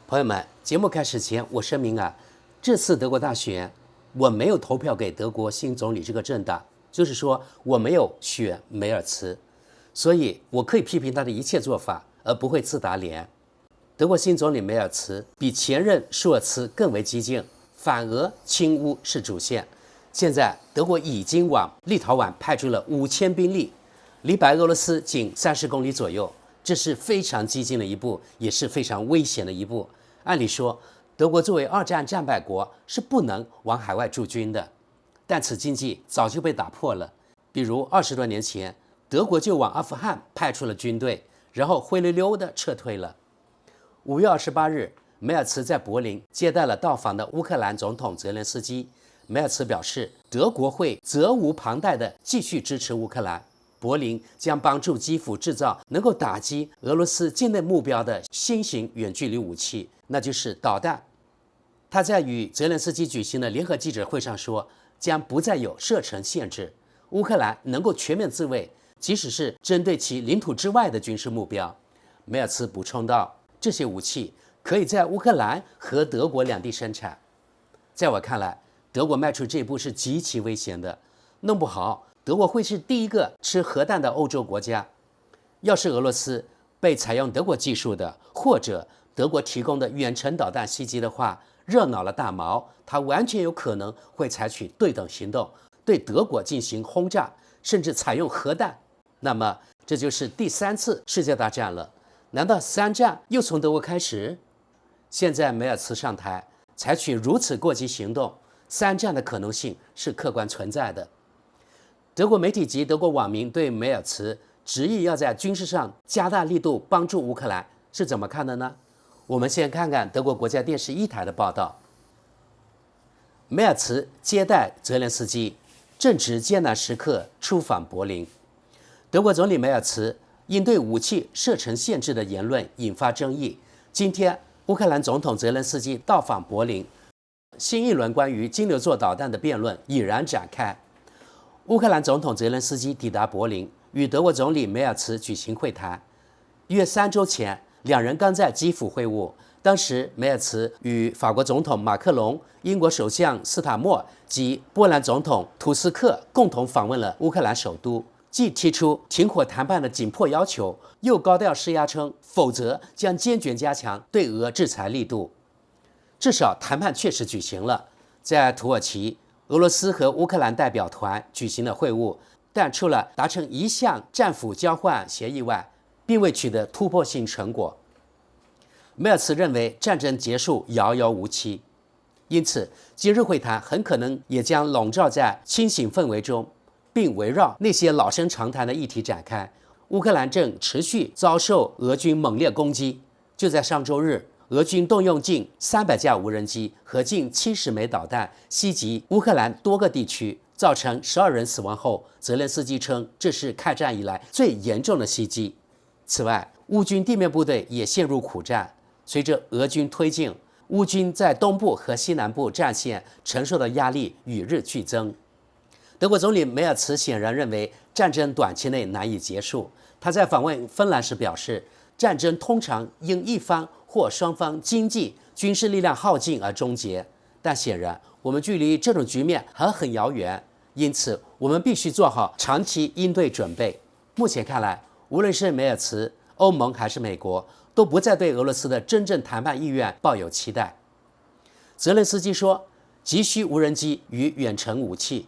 朋友们，节目开始前，我声明这次德国大选，我没有投票给德国新总理这个政党，就是说我没有选梅尔茨，所以我可以批评他的一切做法，而不会自打脸。德国新总理梅尔茨比前任舒尔茨更为激进，反而亲乌是主线。现在德国已经往立陶宛派出了5000兵力，离白俄罗斯仅30公里左右，这是非常激进的一步，也是非常危险的一步。按理说，德国作为2战战败国是不能往海外驻军的，但此禁忌早就被打破了。比如20多年前，德国就往阿富汗派出了军队，然后灰溜溜地撤退了。5月28日，梅尔茨在柏林接待了到访的乌克兰总统泽连斯基。梅尔茨表示，德国会责无旁贷地继续支持乌克兰。柏林将帮助基辅制造能够打击俄罗斯境内目标的新型远距离武器，那就是导弹。他在与泽连斯基举行的联合记者会上说，将不再有射程限制，乌克兰能够全面自卫，即使是针对其领土之外的军事目标。梅尔茨补充道，这些武器可以在乌克兰和德国两地生产。在我看来，德国迈出这一步是极其危险的，弄不好德国会是第一个吃核弹的欧洲国家。要是俄罗斯被采用德国技术的，或者德国提供的远程导弹袭击的话，热闹了大毛，他完全有可能会采取对等行动，对德国进行轰炸，甚至采用核弹。那么这就是第3次世界大战了。难道3战又从德国开始？现在梅尔茨上台，采取如此过激行动，3战的可能性是客观存在的。德国媒体及德国网民对梅尔茨执意要在军事上加大力度帮助乌克兰是怎么看的呢？我们先看看德国国家电视1台的报道。梅尔茨接待泽连斯基，正值艰难时刻出访柏林。德国总理梅尔茨因对武器射程限制的言论引发争议。今天，乌克兰总统泽连斯基到访柏林，新一轮关于金牛座导弹的辩论已然展开。乌克兰总统泽连斯基抵达柏林，与德国总理梅尔茨举行会谈。约3周前，两人刚在基辅会晤。当时，梅尔茨与法国总统马克龙、英国首相斯塔默及波兰总统图斯克共同访问了乌克兰首都，既提出停火谈判的紧迫要求，又高调施压称，否则将坚决加强对俄制裁力度。至少谈判确实举行了，在土耳其，俄罗斯和乌克兰代表团举行了会晤，但除了达成一项战俘交换协议外，并未取得突破性成果。梅尔茨认为战争结束遥遥无期，因此今日会谈很可能也将笼罩在清醒氛围中，并围绕那些老生常谈的议题展开。乌克兰正持续遭受俄军猛烈攻击，就在上周日，俄军动用近300架无人机和近70枚导弹袭击乌克兰多个地区，造成12人死亡后，泽连斯基称这是开战以来最严重的袭击。此外，乌军地面部队也陷入苦战。随着俄军推进，乌军在东部和西南部战线承受的压力与日俱增。德国总理梅尔茨显然认为战争短期内难以结束。他在访问芬兰时表示，战争通常因一方或双方经济、军事力量耗尽而终结，但显然我们距离这种局面还很遥远，因此我们必须做好长期应对准备。目前看来，无论是梅尔茨、欧盟还是美国，都不再对俄罗斯的真正谈判意愿抱有期待。泽连斯基说，急需无人机与远程武器。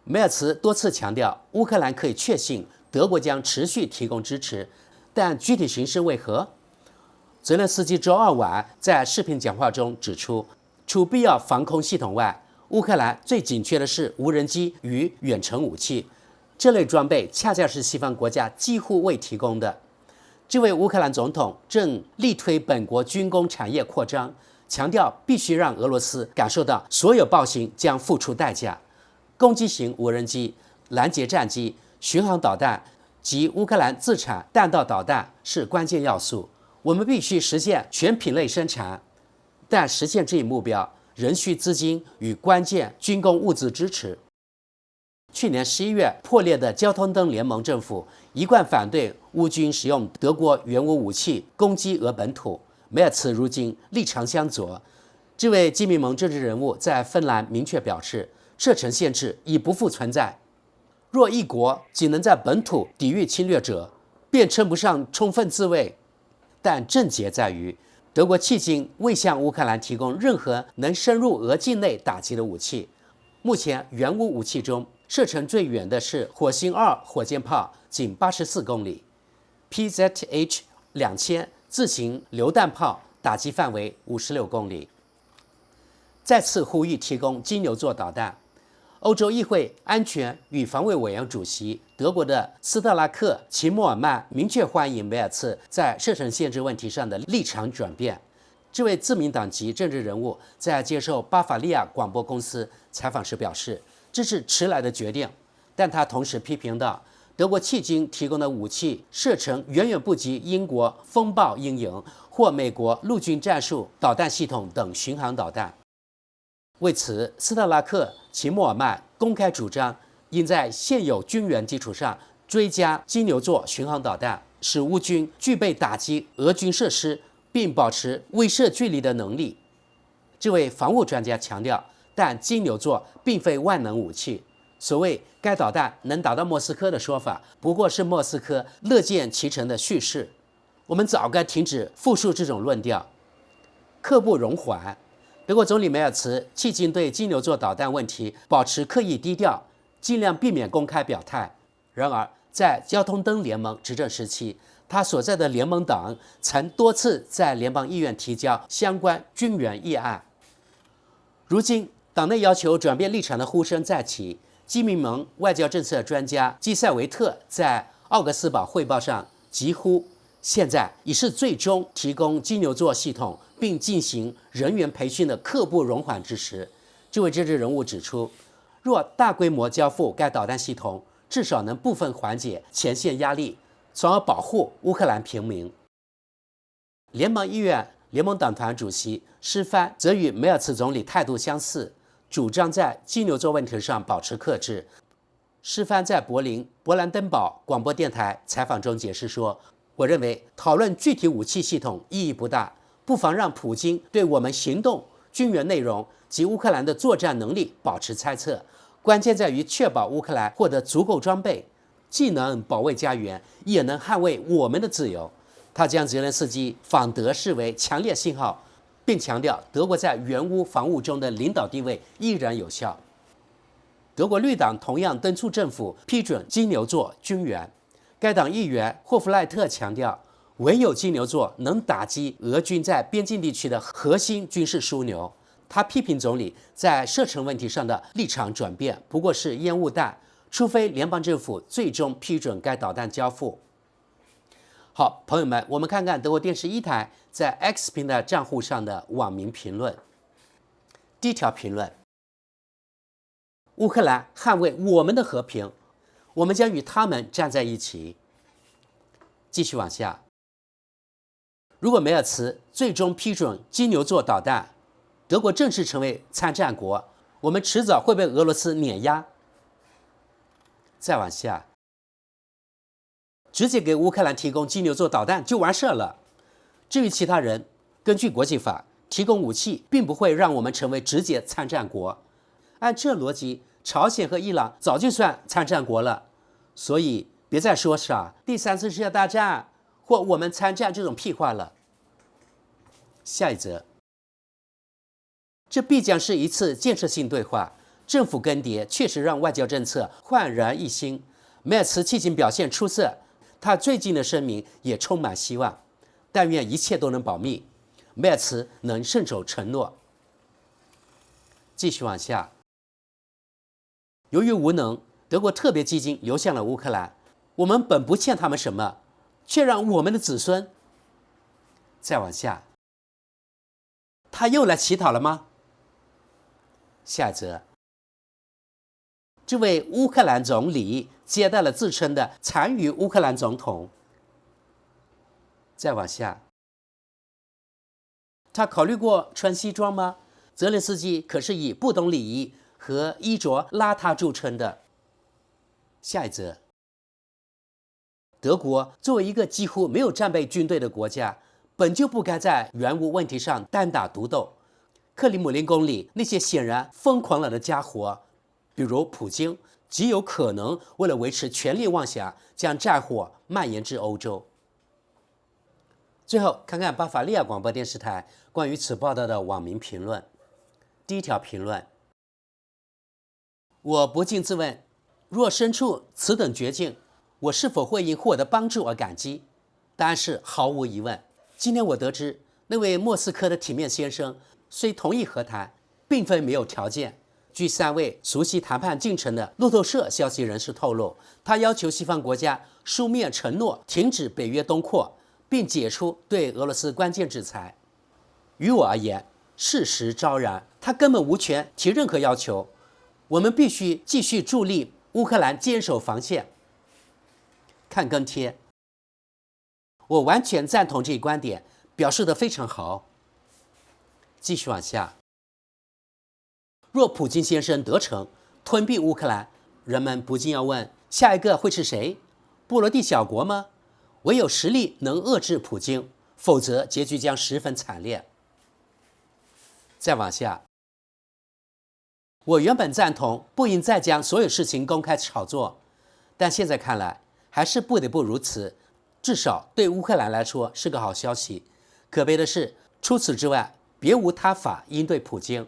梅尔茨多次强调，乌克兰可以确信德国将持续提供支持，但具体形势为何？泽连斯基周2晚在视频讲话中指出，除必要防空系统外，乌克兰最紧缺的是无人机与远程武器，这类装备恰恰是西方国家几乎未提供的。这位乌克兰总统正力推本国军工产业扩张，强调必须让俄罗斯感受到所有暴行将付出代价。攻击型无人机、拦截战机、巡航导弹及乌克兰自产弹道导弹是关键要素。我们必须实现全品类生产，但实现这一目标仍需资金与关键军工物资支持。去年11月破裂的交通灯联盟政府一贯反对乌军使用德国原武武器攻击俄本土，梅尔茨如今立场相左。这位基民盟政治人物在芬兰明确表示，射程限制已不复存在。若一国仅能在本土抵御侵略者，便称不上充分自卫。但症结在于，德国迄今未向乌克兰提供任何能深入俄境内打击的武器。目前援乌武器中，射程最远的是火星2火箭炮，仅84公里 ；PZH-2000自行榴弹炮打击范围56公里。再次呼吁提供金牛座导弹。欧洲议会安全与防卫委员主席德国的斯特拉克·齐默尔曼明确欢迎梅尔茨在射程限制问题上的立场转变。这位自民党籍政治人物在接受巴伐利亚广播公司采访时表示，这是迟来的决定，但他同时批评道，德国迄今提供的武器射程远远不及英国风暴鹰营或美国陆军战术导弹系统等巡航导弹。为此，斯特拉克·齐默尔曼公开主张，应在现有军援基础上追加金牛座巡航导弹，使乌军具备打击俄军设施并保持威慑距离的能力。这位防务专家强调，但金牛座并非万能武器。所谓该导弹能打到莫斯科的说法，不过是莫斯科乐见其成的叙事。我们早该停止复述这种论调。刻不容缓。德国总理梅尔茨迄今对金牛座导弹问题保持刻意低调，尽量避免公开表态。然而，在交通灯联盟执政时期，他所在的联盟党曾多次在联邦议院提交相关军援议案。如今，党内要求转变立场的呼声再起。基民盟外交政策专家基塞维特在奥格斯堡汇报上疾呼，现在已是最终提供金牛座系统并进行人员培训的刻不容缓之时。这位政治人物指出，若大规模交付该导弹系统，至少能部分缓解前线压力，从而保护乌克兰平民。联邦议院联盟党团主席施帆则与梅尔茨总理态度相似，主张在金牛座问题上保持克制。施帆在柏林勃兰登堡广播电台采访中解释说，我认为讨论具体武器系统意义不大，不妨让普京对我们行动、军援内容及乌克兰的作战能力保持猜测，关键在于确保乌克兰获得足够装备，既能保卫家园，也能捍卫我们的自由。他将泽连斯基访德视为强烈信号，并强调德国在援乌防务中的领导地位依然有效。德国绿党同样敦促政府批准金牛座军援。该党议员霍夫赖特强调，唯有金牛座能打击俄军在边境地区的核心军事枢纽。他批评总理在射程问题上的立场转变不过是烟雾弹，除非联邦政府最终批准该导弹交付。好，朋友们，我们看看德国电视一台在 X 平台账户上的网民评论。第一条评论：乌克兰捍卫我们的和平，我们将与他们站在一起。继续往下，如果梅尔茨最终批准金牛座导弹，德国正式成为参战国，我们迟早会被俄罗斯碾压。再往下，直接给乌克兰提供金牛座导弹就完事了。至于其他人，根据国际法，提供武器并不会让我们成为直接参战国。按这逻辑，朝鲜和伊朗早就算参战国了。所以别再说啥第三次世界大战或我们参战这种屁话了。下一则，这必将是一次建设性对话。政府更迭确实让外交政策焕然一新。梅尔茨迄今表现出色，他最近的声明也充满希望。但愿一切都能保密，梅尔茨能信守承诺。继续往下，由于无能，德国特别基金流向了乌克兰。我们本不欠他们什么，却让我们的子孙。再往下，他又来乞讨了吗？下一则，这位乌克兰总理接待了自称的残余乌克兰总统。再往下，他考虑过穿西装吗？泽连斯基可是以不懂礼仪和衣着邋遢著称的。下一则，德国作为一个几乎没有战备军队的国家，本就不该在援乌问题上单打独斗。克里姆林宫里那些显然疯狂了的家伙，比如普京，极有可能为了维持权力妄想，将战火蔓延至欧洲。最后，看看巴伐利亚广播电视台关于此报道的网民评论。第一条评论：我不禁自问，若身处此等绝境，我是否会因获得帮助而感激？答案是毫无疑问。今天我得知，那位莫斯科的体面先生虽同意和谈，并非没有条件。据3位熟悉谈判进程的路透社消息人士透露，他要求西方国家书面承诺停止北约东扩，并解除对俄罗斯关键制裁。于我而言，事实昭然，他根本无权提任何要求。我们必须继续助力乌克兰坚守防线。看跟帖，我完全赞同这一观点，表示得非常好。继续往下，若普京先生得逞吞并乌克兰，人们不禁要问，下一个会是谁？波罗的小国吗？唯有实力能遏制普京，否则结局将十分惨烈。再往下，我原本赞同不应再将所有事情公开炒作，但现在看来还是不得不如此，至少对乌克兰来说是个好消息。可悲的是，除此之外别无他法应对普京，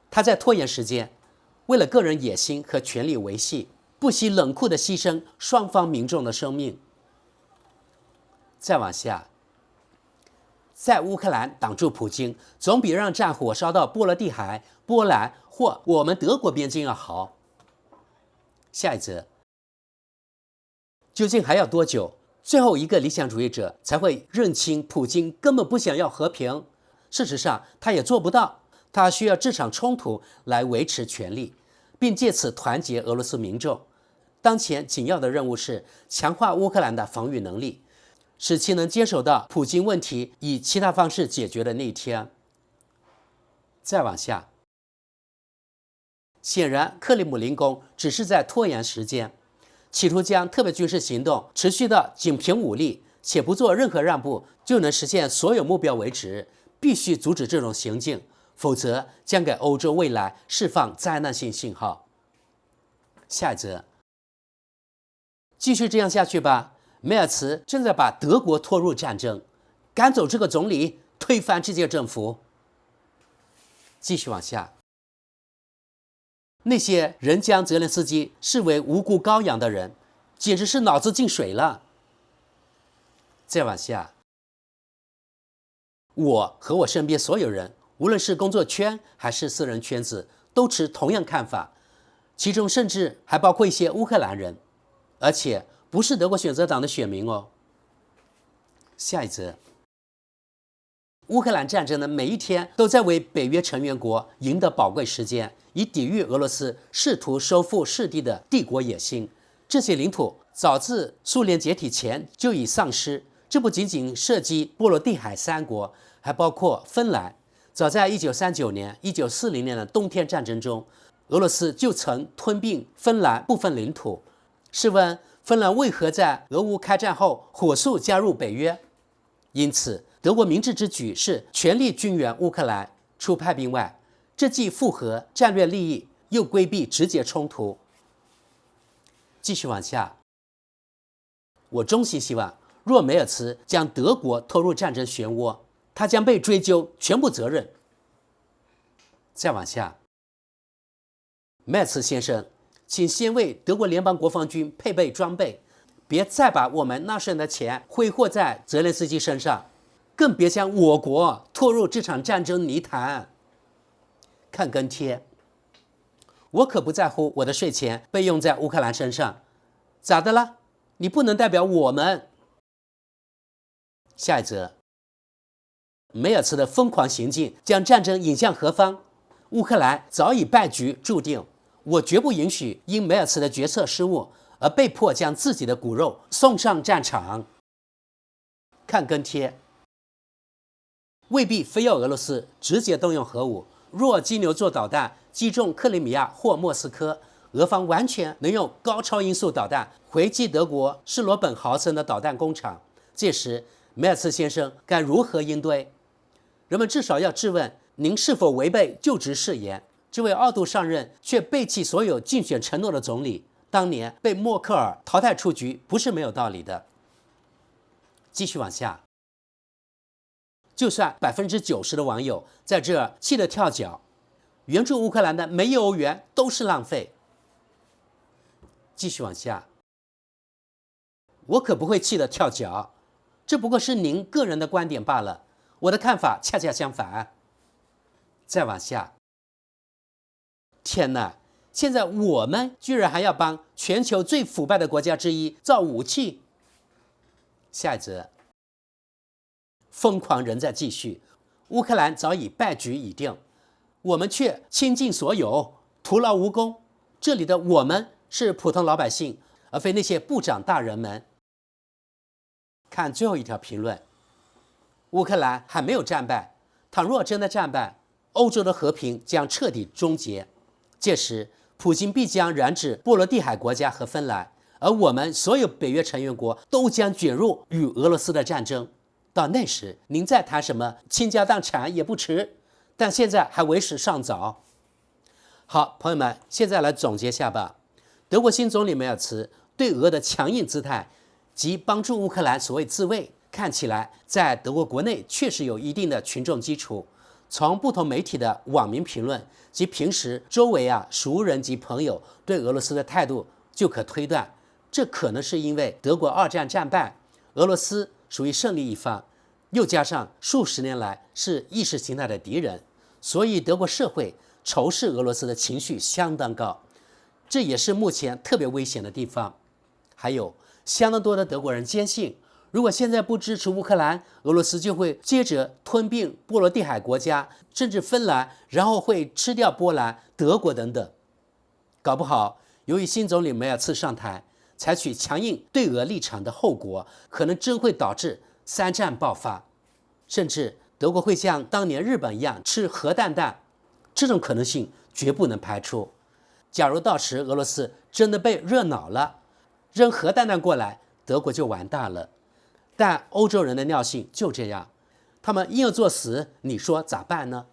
他在拖延时间，为了个人野心和权力维系，不惜冷酷地牺牲双方民众的生命。再往下，在乌克兰挡住普京，总比让战火烧到波罗的海、波兰或我们德国边境要好。下一则，究竟还要多久，最后一个理想主义者才会认清普京根本不想要和平？事实上，他也做不到。他需要这场冲突来维持权力，并借此团结俄罗斯民众。当前紧要的任务是强化乌克兰的防御能力，使其能坚守到普京问题以其他方式解决的那一天。再往下，显然克里姆林宫只是在拖延时间，企图将特别军事行动持续到仅凭武力且不做任何让步就能实现所有目标为止，必须阻止这种行径，否则将给欧洲未来释放灾难性信号。下一则，继续这样下去吧。梅尔茨正在把德国拖入战争，赶走这个总理，推翻这届政府。继续往下，那些人将泽连斯基视为无辜羔羊的人，简直是脑子进水了。再往下，我和我身边所有人，无论是工作圈还是私人圈子，都持同样看法，其中甚至还包括一些乌克兰人，而且不是德国选择党的选民哦。下一则，乌克兰战争的每一天都在为北约成员国赢得宝贵时间，以抵御俄罗斯试图收复失地的帝国野心。这些领土早自苏联解体前就已丧失，这不仅仅涉及波罗的海3国，还包括芬兰。早在1939年、1940年的冬天战争中，俄罗斯就曾吞并芬兰部分领土。试问，芬兰为何在俄乌开战后火速加入北约？因此，德国明智之举是全力军援乌克兰，除派兵外，这既符合战略利益，又规避直接冲突。继续往下，我衷心希望，若梅尔茨将德国拖入战争漩涡，他将被追究全部责任。再往下，梅尔茨先生，请先为德国联邦国防军配备装备，别再把我们纳税人的钱挥霍在泽连斯基身上，更别将我国拖入这场战争泥潭。看跟帖，我可不在乎我的税钱被用在乌克兰身上，咋的啦？你不能代表我们。下一则，梅尔茨的疯狂行径将战争引向何方？乌克兰早已败局注定，我绝不允许因梅尔茨的决策失误而被迫将自己的骨肉送上战场。看跟帖，未必非要俄罗斯直接动用核武，若金牛座导弹击中克里米亚或莫斯科，俄方完全能用高超音速导弹回击德国施罗本豪森的导弹工厂，届时梅尔茨先生该如何应对？人们至少要质问您是否违背就职誓言。这位2度上任却背弃所有竞选承诺的总理，当年被默克尔淘汰出局，不是没有道理的。继续往下，就算90%的网友在这儿气得跳脚，援助乌克兰的每一欧元都是浪费。继续往下，我可不会气得跳脚，这不过是您个人的观点罢了，我的看法恰恰相反。再往下，天哪，现在我们居然还要帮全球最腐败的国家之一造武器。下一则，疯狂仍在继续，乌克兰早已败局已定，我们却倾尽所有，徒劳无功。这里的我们是普通老百姓，而非那些部长大人们。看最后一条评论，乌克兰还没有战败，倘若真的战败，欧洲的和平将彻底终结。届时，普京必将染指波罗的海国家和芬兰，而我们所有北约成员国都将卷入与俄罗斯的战争。到那时，您再谈什么倾家荡产也不迟，但现在还为时尚早。好，朋友们，现在来总结下吧。德国新总理梅尔茨对俄的强硬姿态及帮助乌克兰所谓自卫，看起来在德国国内确实有一定的群众基础。从不同媒体的网民评论及平时周围熟人及朋友对俄罗斯的态度，就可推断，这可能是因为德国2战战败，俄罗斯属于胜利一方，又加上数十年来是意识形态的敌人，所以德国社会仇视俄罗斯的情绪相当高，这也是目前特别危险的地方。还有相当多的德国人坚信，如果现在不支持乌克兰，俄罗斯就会接着吞并波罗的海国家，甚至芬兰，然后会吃掉波兰、德国等等。搞不好，由于新总理梅尔茨上台，采取强硬对俄立场的后果，可能真会导致3战爆发，甚至德国会像当年日本一样吃核弹弹，这种可能性绝不能排除。假如到时俄罗斯真的被热恼了，扔核弹弹过来，德国就完蛋了。但欧洲人的尿性就这样，他们硬要作死，你说咋办呢？